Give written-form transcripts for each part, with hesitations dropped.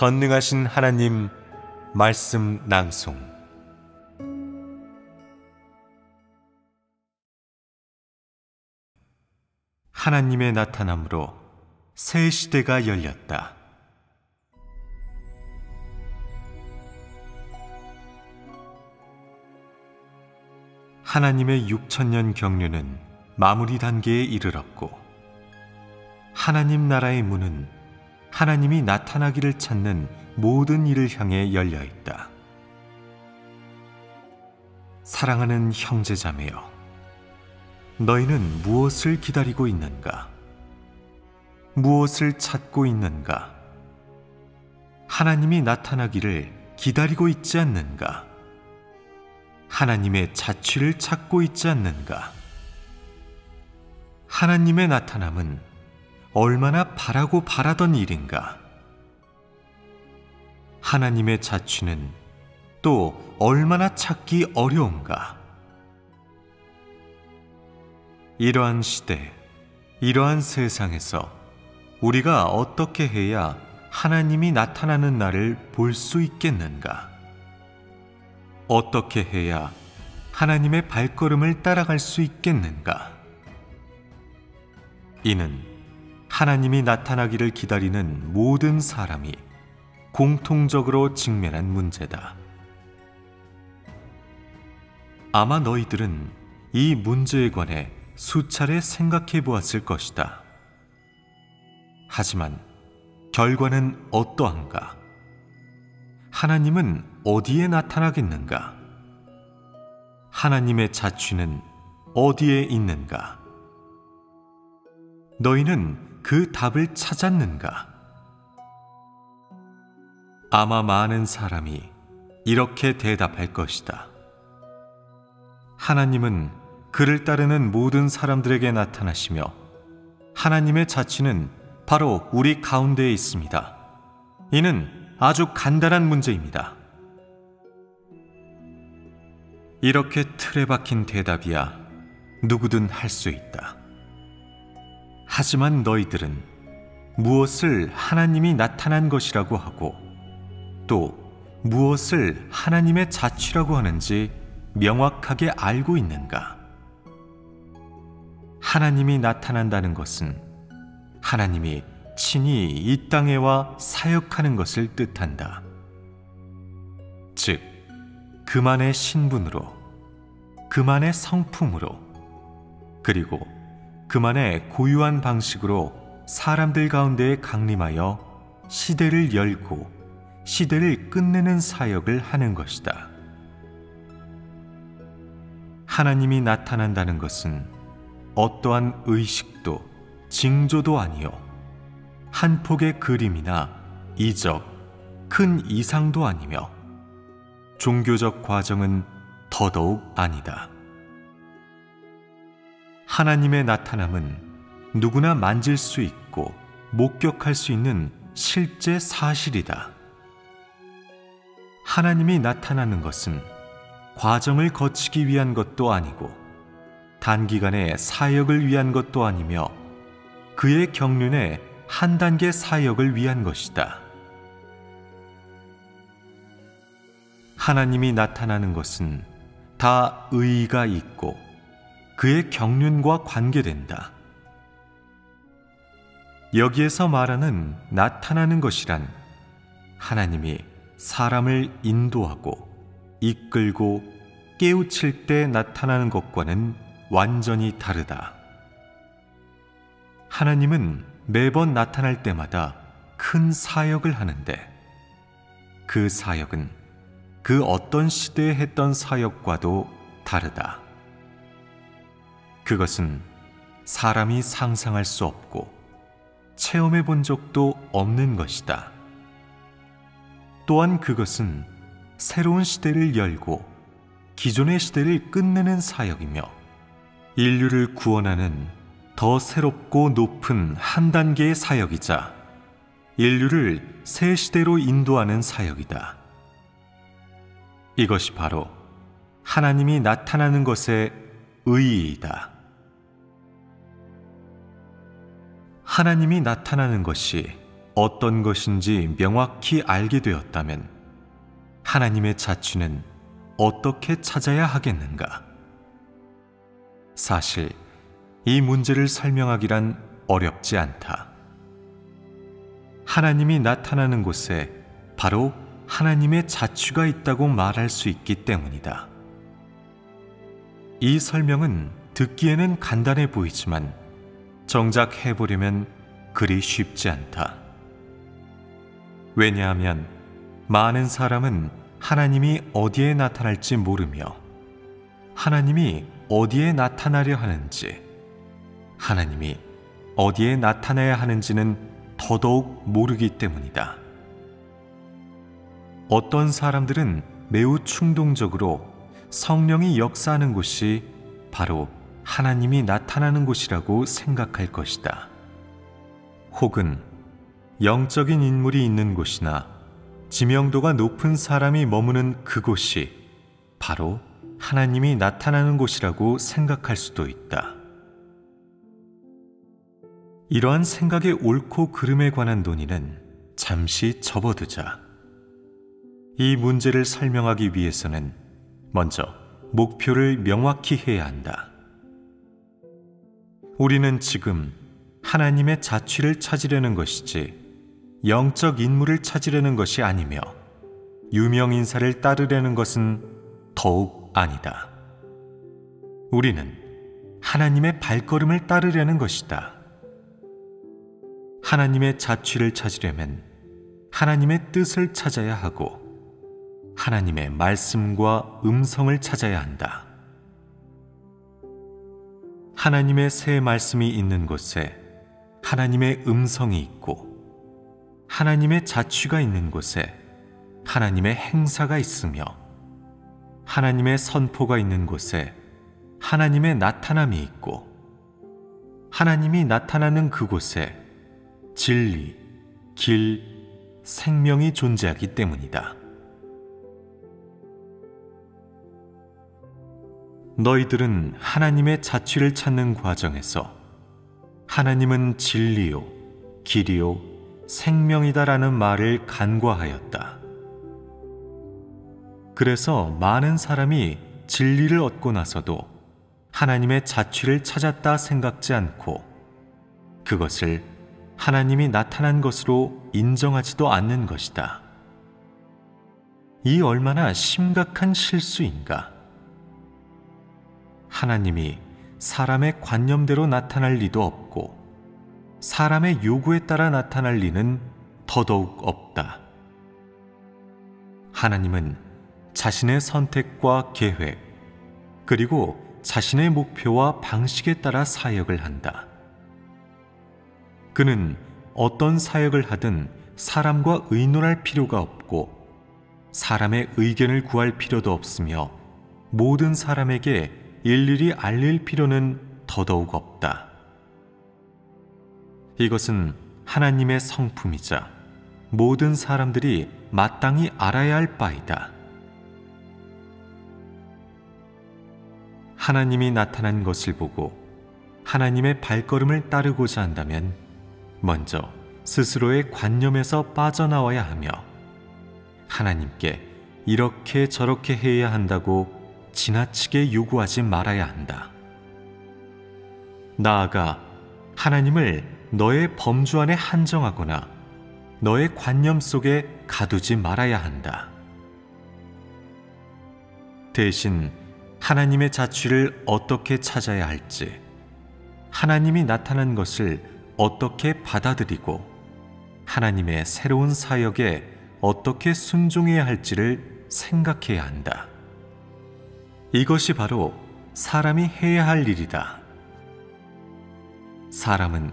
전능하신 하나님 말씀 낭송. 하나님의 나타남으로 새 시대가 열렸다. 하나님의 6천년 경륜은 마무리 단계에 이르렀고, 하나님 나라의 문은 하나님이 나타나기를 찾는 모든 이를 향해 열려 있다. 사랑하는 형제자매여, 너희는 무엇을 기다리고 있는가? 무엇을 찾고 있는가? 하나님이 나타나기를 기다리고 있지 않는가? 하나님의 자취를 찾고 있지 않는가? 하나님의 나타남은 얼마나 바라고 바라던 일인가? 하나님의 자취는 또 얼마나 찾기 어려운가? 이러한 시대, 이러한 세상에서 우리가 어떻게 해야 하나님이 나타나는 날을 볼 수 있겠는가? 어떻게 해야 하나님의 발걸음을 따라갈 수 있겠는가? 이는 하나님이 나타나기를 기다리는 모든 사람이 공통적으로 직면한 문제다. 아마 너희들은 이 문제에 관해 수차례 생각해 보았을 것이다. 하지만 결과는 어떠한가? 하나님은 어디에 나타나겠는가? 하나님의 자취는 어디에 있는가? 너희는 그 답을 찾았는가? 아마 많은 사람이 이렇게 대답할 것이다. 하나님은 그를 따르는 모든 사람들에게 나타나시며 하나님의 자취는 바로 우리 가운데에 있습니다. 이는 아주 간단한 문제입니다. 이렇게 틀에 박힌 대답이야 누구든 할 수 있다. 하지만 너희들은 무엇을 하나님이 나타난 것이라고 하고 또 무엇을 하나님의 자취라고 하는지 명확하게 알고 있는가? 하나님이 나타난다는 것은 하나님이 친히 이 땅에 와 사역하는 것을 뜻한다. 즉, 그만의 신분으로, 그만의 성품으로, 그리고 그만의 고유한 방식으로 사람들 가운데에 강림하여 시대를 열고 시대를 끝내는 사역을 하는 것이다. 하나님이 나타난다는 것은 어떠한 의식도 징조도 아니요 한 폭의 그림이나 이적, 큰 이상도 아니며 종교적 과정은 더더욱 아니다. 하나님의 나타남은 누구나 만질 수 있고 목격할 수 있는 실제 사실이다. 하나님이 나타나는 것은 과정을 거치기 위한 것도 아니고 단기간의 사역을 위한 것도 아니며 그의 경륜의 한 단계 사역을 위한 것이다. 하나님이 나타나는 것은 다 의의가 있고 그의 경륜과 관계된다. 여기에서 말하는 나타나는 것이란 하나님이 사람을 인도하고 이끌고 깨우칠 때 나타나는 것과는 완전히 다르다. 하나님은 매번 나타날 때마다 큰 사역을 하는데 그 사역은 그 어떤 시대에 했던 사역과도 다르다. 그것은 사람이 상상할 수 없고 체험해 본 적도 없는 것이다. 또한 그것은 새로운 시대를 열고 기존의 시대를 끝내는 사역이며 인류를 구원하는 더 새롭고 높은 한 단계의 사역이자 인류를 새 시대로 인도하는 사역이다. 이것이 바로 하나님이 나타나는 것의 의의이다. 하나님이 나타나는 것이 어떤 것인지 명확히 알게 되었다면 하나님의 자취는 어떻게 찾아야 하겠는가? 사실 이 문제를 설명하기란 어렵지 않다. 하나님이 나타나는 곳에 바로 하나님의 자취가 있다고 말할 수 있기 때문이다. 이 설명은 듣기에는 간단해 보이지만 정작 해보려면 그리 쉽지 않다. 왜냐하면 많은 사람은 하나님이 어디에 나타날지 모르며 하나님이 어디에 나타나려 하는지, 하나님이 어디에 나타나야 하는지는 더더욱 모르기 때문이다. 어떤 사람들은 매우 충동적으로 성령이 역사하는 곳이 바로 하나님이 나타나는 곳이라고 생각할 것이다. 혹은 영적인 인물이 있는 곳이나 지명도가 높은 사람이 머무는 그곳이 바로 하나님이 나타나는 곳이라고 생각할 수도 있다. 이러한 생각의 옳고 그름에 관한 논의는 잠시 접어두자. 이 문제를 설명하기 위해서는 먼저 목표를 명확히 해야 한다. 우리는 지금 하나님의 자취를 찾으려는 것이지 영적 인물을 찾으려는 것이 아니며 유명인사를 따르려는 것은 더욱 아니다. 우리는 하나님의 발걸음을 따르려는 것이다. 하나님의 자취를 찾으려면 하나님의 뜻을 찾아야 하고 하나님의 말씀과 음성을 찾아야 한다. 하나님의 새 말씀이 있는 곳에 하나님의 음성이 있고 하나님의 자취가 있는 곳에 하나님의 행사가 있으며 하나님의 선포가 있는 곳에 하나님의 나타남이 있고 하나님이 나타나는 그곳에 진리, 길, 생명이 존재하기 때문이다. 너희들은 하나님의 자취를 찾는 과정에서 하나님은 진리요, 길이요, 생명이다라는 말을 간과하였다. 그래서 많은 사람이 진리를 얻고 나서도 하나님의 자취를 찾았다 생각지 않고 그것을 하나님이 나타난 것으로 인정하지도 않는 것이다. 이 얼마나 심각한 실수인가? 하나님이 사람의 관념대로 나타날 리도 없고 사람의 요구에 따라 나타날 리는 더더욱 없다. 하나님은 자신의 선택과 계획 그리고 자신의 목표와 방식에 따라 사역을 한다. 그는 어떤 사역을 하든 사람과 의논할 필요가 없고 사람의 의견을 구할 필요도 없으며 모든 사람에게 일일이 알릴 필요는 더더욱 없다. 이것은 하나님의 성품이자 모든 사람들이 마땅히 알아야 할 바이다. 하나님이 나타난 것을 보고 하나님의 발걸음을 따르고자 한다면 먼저 스스로의 관념에서 빠져나와야 하며 하나님께 이렇게 저렇게 해야 한다고 지나치게 요구하지 말아야 한다. 나아가 하나님을 너의 범주 안에 한정하거나 너의 관념 속에 가두지 말아야 한다. 대신 하나님의 자취를 어떻게 찾아야 할지, 하나님이 나타난 것을 어떻게 받아들이고 하나님의 새로운 사역에 어떻게 순종해야 할지를 생각해야 한다. 이것이 바로 사람이 해야 할 일이다. 사람은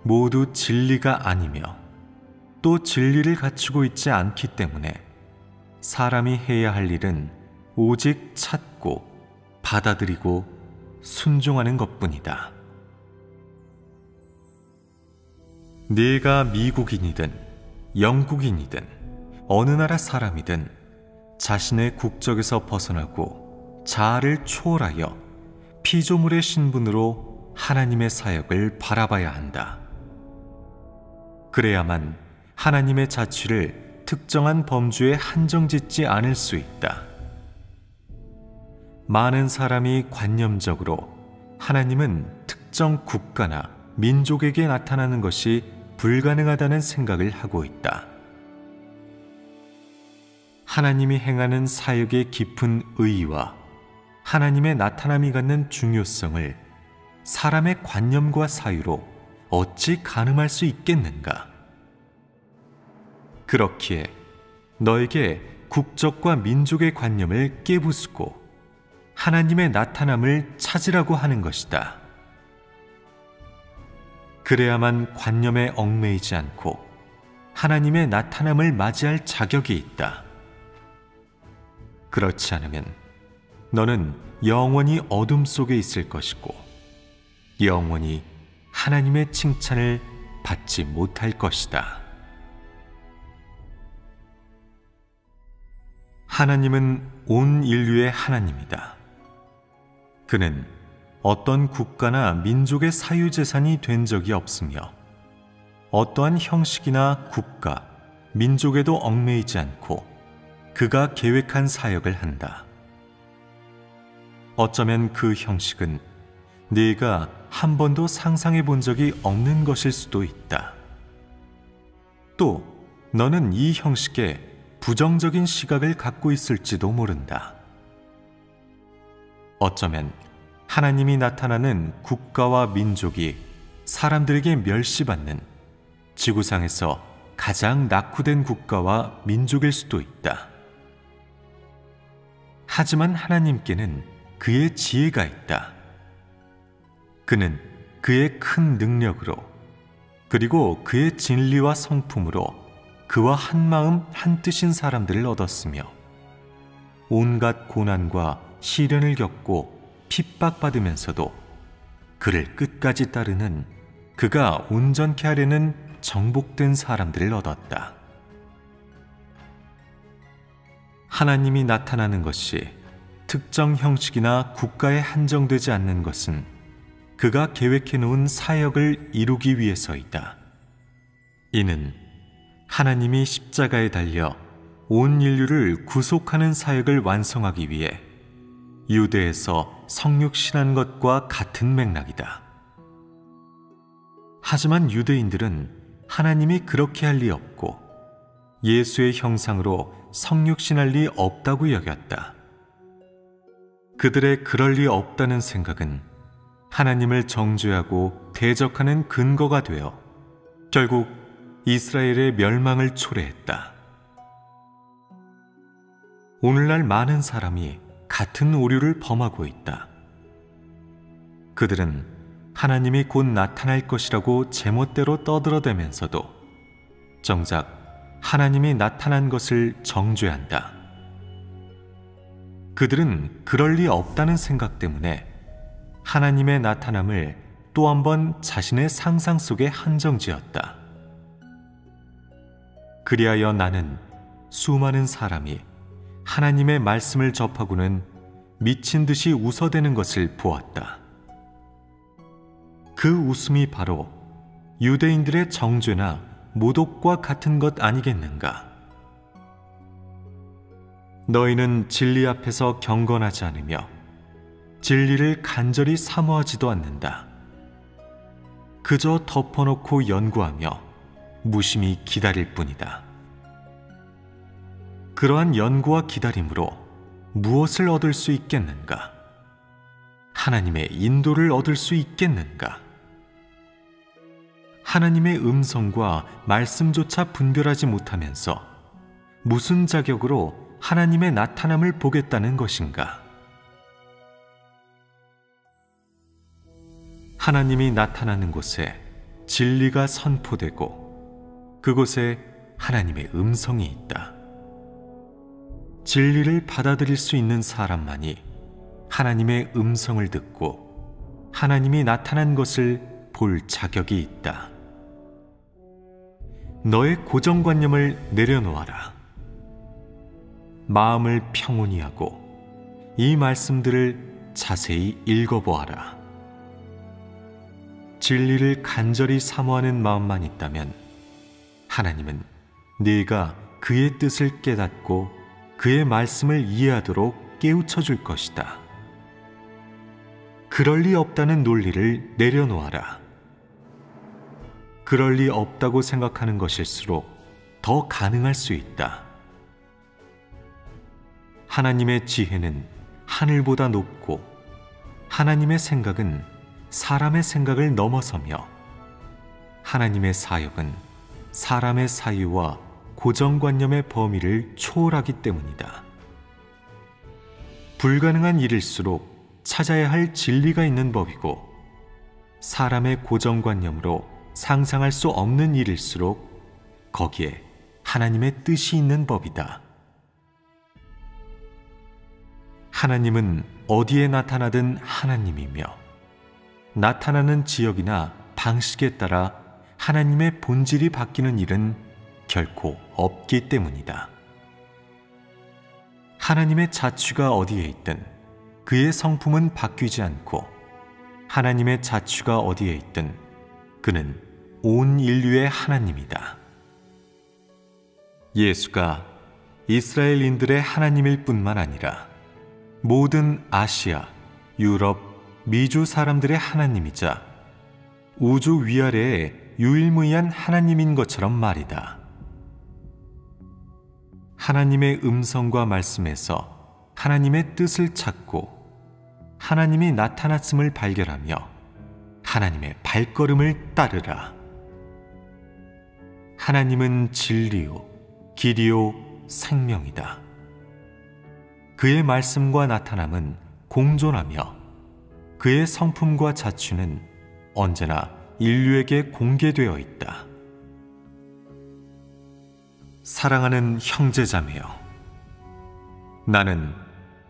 모두 진리가 아니며 또 진리를 갖추고 있지 않기 때문에 사람이 해야 할 일은 오직 찾고 받아들이고 순종하는 것뿐이다. 네가 미국인이든 영국인이든 어느 나라 사람이든 자신의 국적에서 벗어나고 자아를 초월하여 피조물의 신분으로 하나님의 사역을 바라봐야 한다. 그래야만 하나님의 자취를 특정한 범주에 한정짓지 않을 수 있다. 많은 사람이 관념적으로 하나님은 특정 국가나 민족에게 나타나는 것이 불가능하다는 생각을 하고 있다. 하나님이 행하는 사역의 깊은 의의와 하나님의 나타남이 갖는 중요성을 사람의 관념과 사유로 어찌 가늠할 수 있겠는가? 그렇기에 너에게 국적과 민족의 관념을 깨부수고 하나님의 나타남을 찾으라고 하는 것이다. 그래야만 관념에 얽매이지 않고 하나님의 나타남을 맞이할 자격이 있다. 그렇지 않으면 너는 영원히 어둠 속에 있을 것이고 영원히 하나님의 칭찬을 받지 못할 것이다. 하나님은 온 인류의 하나님이다. 그는 어떤 국가나 민족의 사유재산이 된 적이 없으며 어떠한 형식이나 국가, 민족에도 얽매이지 않고 그가 계획한 사역을 한다. 어쩌면 그 형식은 네가 한 번도 상상해 본 적이 없는 것일 수도 있다. 또 너는 이 형식에 부정적인 시각을 갖고 있을지도 모른다. 어쩌면 하나님이 나타나는 국가와 민족이 사람들에게 멸시받는 지구상에서 가장 낙후된 국가와 민족일 수도 있다. 하지만 하나님께는 그의 지혜가 있다. 그는 그의 큰 능력으로 그리고 그의 진리와 성품으로 그와 한마음 한뜻인 사람들을 얻었으며 온갖 고난과 시련을 겪고 핍박받으면서도 그를 끝까지 따르는 그가 온전케 하려는 정복된 사람들을 얻었다. 하나님이 나타나는 것이 특정 형식이나 국가에 한정되지 않는 것은 그가 계획해 놓은 사역을 이루기 위해서이다. 이는 하나님이 십자가에 달려 온 인류를 구속하는 사역을 완성하기 위해 유대에서 성육신한 것과 같은 맥락이다. 하지만 유대인들은 하나님이 그렇게 할 리 없고 예수의 형상으로 성육신할 리 없다고 여겼다. 그들의 그럴 리 없다는 생각은 하나님을 정죄하고 대적하는 근거가 되어 결국 이스라엘의 멸망을 초래했다. 오늘날 많은 사람이 같은 오류를 범하고 있다. 그들은 하나님이 곧 나타날 것이라고 제멋대로 떠들어대면서도 정작 하나님이 나타난 것을 정죄한다. 그들은 그럴 리 없다는 생각 때문에 하나님의 나타남을 또 한 번 자신의 상상 속에 한정지었다. 그리하여 나는 수많은 사람이 하나님의 말씀을 접하고는 미친 듯이 웃어대는 것을 보았다. 그 웃음이 바로 유대인들의 정죄나 모독과 같은 것 아니겠는가? 너희는 진리 앞에서 경건하지 않으며 진리를 간절히 사모하지도 않는다. 그저 덮어놓고 연구하며 무심히 기다릴 뿐이다. 그러한 연구와 기다림으로 무엇을 얻을 수 있겠는가? 하나님의 인도를 얻을 수 있겠는가? 하나님의 음성과 말씀조차 분별하지 못하면서 무슨 자격으로 하나님의 나타남을 보겠다는 것인가? 하나님이 나타나는 곳에 진리가 선포되고 그곳에 하나님의 음성이 있다. 진리를 받아들일 수 있는 사람만이 하나님의 음성을 듣고 하나님이 나타난 것을 볼 자격이 있다. 너의 고정관념을 내려놓아라. 마음을 평온히 하고 이 말씀들을 자세히 읽어보아라. 진리를 간절히 사모하는 마음만 있다면 하나님은 네가 그의 뜻을 깨닫고 그의 말씀을 이해하도록 깨우쳐 줄 것이다. 그럴 리 없다는 논리를 내려놓아라. 그럴 리 없다고 생각하는 것일수록 더 가능할 수 있다. 하나님의 지혜는 하늘보다 높고 하나님의 생각은 사람의 생각을 넘어서며 하나님의 사역은 사람의 사유와 고정관념의 범위를 초월하기 때문이다. 불가능한 일일수록 찾아야 할 진리가 있는 법이고 사람의 고정관념으로 상상할 수 없는 일일수록 거기에 하나님의 뜻이 있는 법이다. 하나님은 어디에 나타나든 하나님이며 나타나는 지역이나 방식에 따라 하나님의 본질이 바뀌는 일은 결코 없기 때문이다. 하나님의 자취가 어디에 있든 그의 성품은 바뀌지 않고 하나님의 자취가 어디에 있든 그는 온 인류의 하나님이다. 예수가 이스라엘인들의 하나님일 뿐만 아니라 모든 아시아, 유럽, 미주 사람들의 하나님이자 우주 위아래에 유일무이한 하나님인 것처럼 말이다. 하나님의 음성과 말씀에서 하나님의 뜻을 찾고 하나님이 나타났음을 발견하며 하나님의 발걸음을 따르라. 하나님은 진리요, 길이요, 생명이다. 그의 말씀과 나타남은 공존하며 그의 성품과 자취는 언제나 인류에게 공개되어 있다. 사랑하는 형제자매여, 나는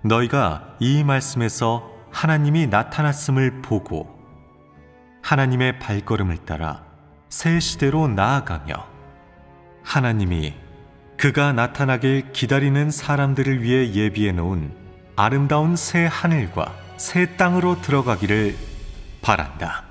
너희가 이 말씀에서 하나님이 나타났음을 보고 하나님의 발걸음을 따라 새 시대로 나아가며 하나님이 그가 나타나길 기다리는 사람들을 위해 예비해 놓은 아름다운 새 하늘과 새 땅으로 들어가기를 바란다.